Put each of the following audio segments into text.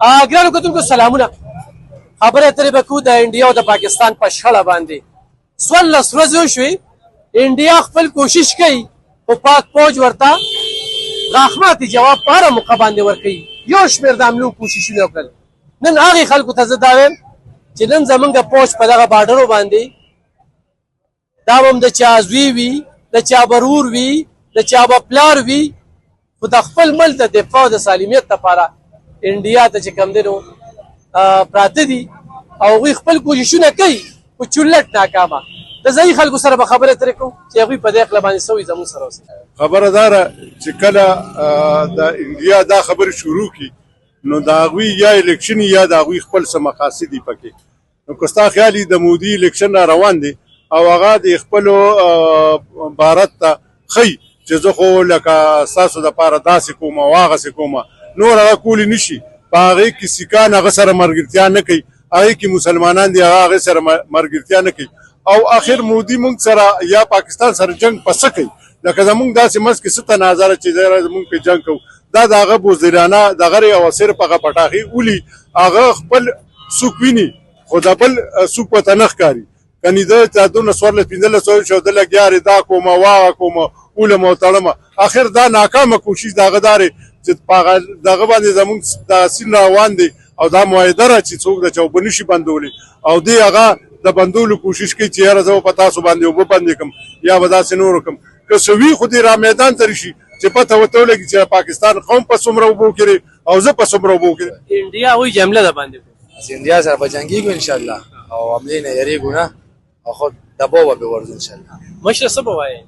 ګرانو کتونکو سلامونه. خبره ترې به کوو د انډیا او د پاکستان په شخړه باندې. 14 ورځې وشوې، انډیا خپل کوشش کوي خو پاک فوج ورته غاښماتي جواب په هره موقع باندې ورکوي. یو شمېر د حملو کوششونه وکړل. نن هغې خلکو ته زه دا وایم چې نن زمونږ فوج په دغه باډرو باندې دا به هم د چا زوی وي، د چا به ورور وي، د چا به پلار وي، خو د خپل ملک د دفاع او د سالمیت لپاره انډیا ته چې کوم دی نو پراته دي او هغوی خپل کوششونه کوي خو چورلټ ناکامه. د ځایي خلکو سره به خبرې ترې کوو چې هغوی په دې عقله باندې څه وایي زموږ سره اوسئ. خبره دا ده چې کله د انډیا دا خبرې شروع کړي نو د هغوی یا الیکشن یا د هغوی خپل څه مقاصد دي پکې. نو که ستا خیال وي د مودي الیکشن را روان دی او هغه د خپلو بھارت ته ښیي چې زه خو لکه ستاسو دپاره داسې کوم او هغسې کوم، نور هغه کولی نه شي. په هغې کې سیکان هغه سره ملګرتیا نه کوي، هغې کې مسلمانان دي هغه هغې سره ملګرتیا نه کوي. او آخر مودي موږ سره یا پاکستان سره جنګ په څه کوي؟ لکه زموږ داسې منځ کې څه تناظره چې زموږ پې جنګ کوو، دا د هغه بزدلانه دغه او صرف هغه پټاخي ولي هغه خپل څوک ویني خو د بل څوک ورته نه ښکاري. کنې ده دا دونه 14-15 شو د لګیارې دا کومه واغه کومه اولم او تړمه. آخر دا ناکامه کوشش د هغه دارې چې په دغه باندې زموږ د سیند روان دی او دا معاهده ده چې څوک د چا اوبه نشي بندولی او دی هغه د بندولو کوشش کوي چې یاره زه به په تاسو باندې اوبه بندې کړم یا به داسې نور وکړم. که څه وي خو دې را میدان ته راشي چې پته ورته ولګي چې پاکستان قوم په څومره اوبو کړي او زه په څومره اوبو کړي. انډیا هغوی جمله ده باندې انډیا سره به جنګېږو انشاءالله او حملې نه یېرېږو نه او خو دباو به ورځو انشاءالله. مشره څه به وایې؟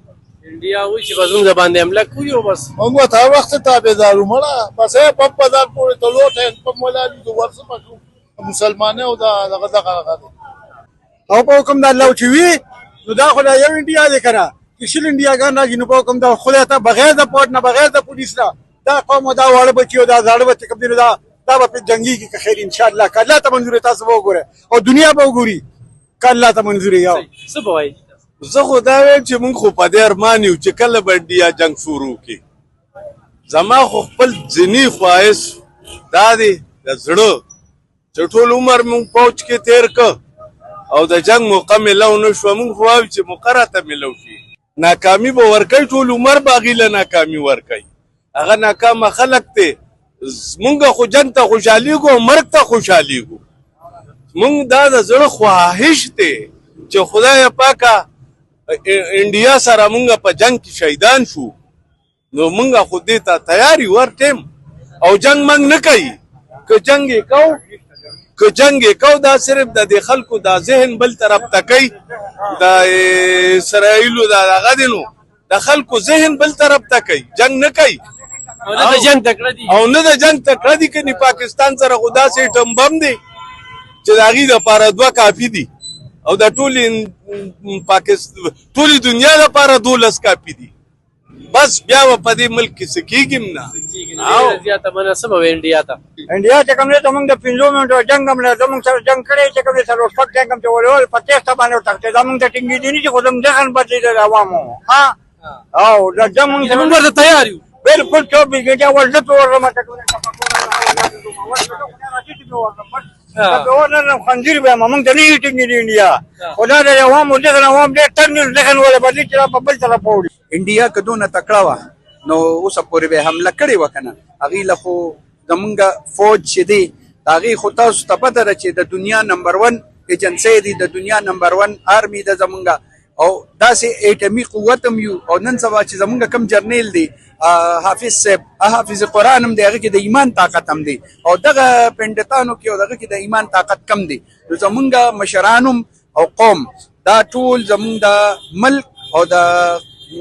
انډیا هغوی چې به زموږ د باندې حمله کوي او بس موږ ورته هر وخت تابعدار وو مړه بس یې پمپ بازار پورې ته لوټ پمپ ولاړ دي ورڅه پکو مسلمانې او دغه دغه او په حکم د الله چې وي نو دا خو یو انډیا دی که نه چې شل انډیاګان راځي نو په حکم د خدای ته بغیر د پوټ نه بغیر د پولیس نه دا قوم دا واړه بچي او دا زاړه بچي کوم دي نو دا به پرې جنګېږي که خیر انشاءالله که الله ته منظور تاسو به وګورئ او دنیا به وګوري که الله ته منظور یو څه به وایي؟ زه خو دا وایم چې موږ خو په دې ارمان یو چې کله به انډیا جنګ شروع کړي. زما خو خپل ځینې خواهش دا دی د زړه چې ټول عمر موږ فوج کې تېر که او د جنګ موقع میلاو نه شوه، موږ خو وایو چې موقع راته میلاو شي. ناکامي به ورکوي، ټول عمر به هغې له ناکامي ورکوي. هغه ناکامه خلک دی. موږ خو جنګ ته خوشحالېږو او مرګ ته خوشحالېږو. موږ دا د زړه خواهش دی چې خدای پاکه انډیا سره موږ په جنګ کې شهیدان شو نو موږ خو دې ته تیار یو هر ټیم او جنګ موږ نه کوي. که جنګ یې کوو که جنګ یې کوو دا صرف د دې خلکو دا ذهن بل طرف ته کوي. د اسرائیلو دا دغه دی نو د خلکو ذهن بل طرف ته کوي، جنګ نه کوي او نه د جنګ تکړه دي او نه د جنګ تکړه دي. کني پاکستان سره خو داسې ایټم بم دی چې د هغې دپاره 2 کافي دي او د ټولې دنیا لپاره 12 کافي دي. بس بیا به په دې ملک کې څه کېږي هم نه. ډېره زیاته مناسبه وه انډیا ته. انډیا چې کوم دی زموږ د 5 منټو جنګ هم زموږ سره جنګ کړی چې کوم دی 4 جنګ هم چې ولول په تېسته باندې وتښتېد زموږ د ټینګېدي نه چې خو زموږ ذهن بدلېده د عوامو او د جنګ موږ ورته تیار یو بالکل 24 घंटे ورزه په ورمه خنزیر به موږ ته نه ټینګېدي انډیا خدا د عوامو ذهن عوام ډېر تنګ ذهن ولا بدلې چې په بل طرف وړي. انډیا که دونه تکړه وه نو اوسه پورې به حمله کړې وه که نه. هغې له خو زمونږ فوج چې دی د هغې خو تاسو ته پته ده چې د دنیا نمبر 1 ایجنسۍ دی، د دنیا نمبر 1 آرمي ده زمونږ او داسې ایټمي قوت هم یو. او نن سبا چې زمونږ کم جرنیل دی حافظ صاحب حافظ قرآن هم دی، هغه کې د ایمان طاقت هم دی او دغه پنډتانو کې او دغه کې د ایمان طاقت کم دی. نو زمونږ مشران هم او قوم دا ټول زمونږ د ملک او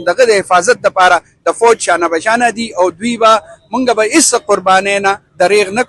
دغه د حفاظت دپاره د فوج شانه بشانه دي او دوی به مونږ به هېڅ قربانۍ نه دریغ نه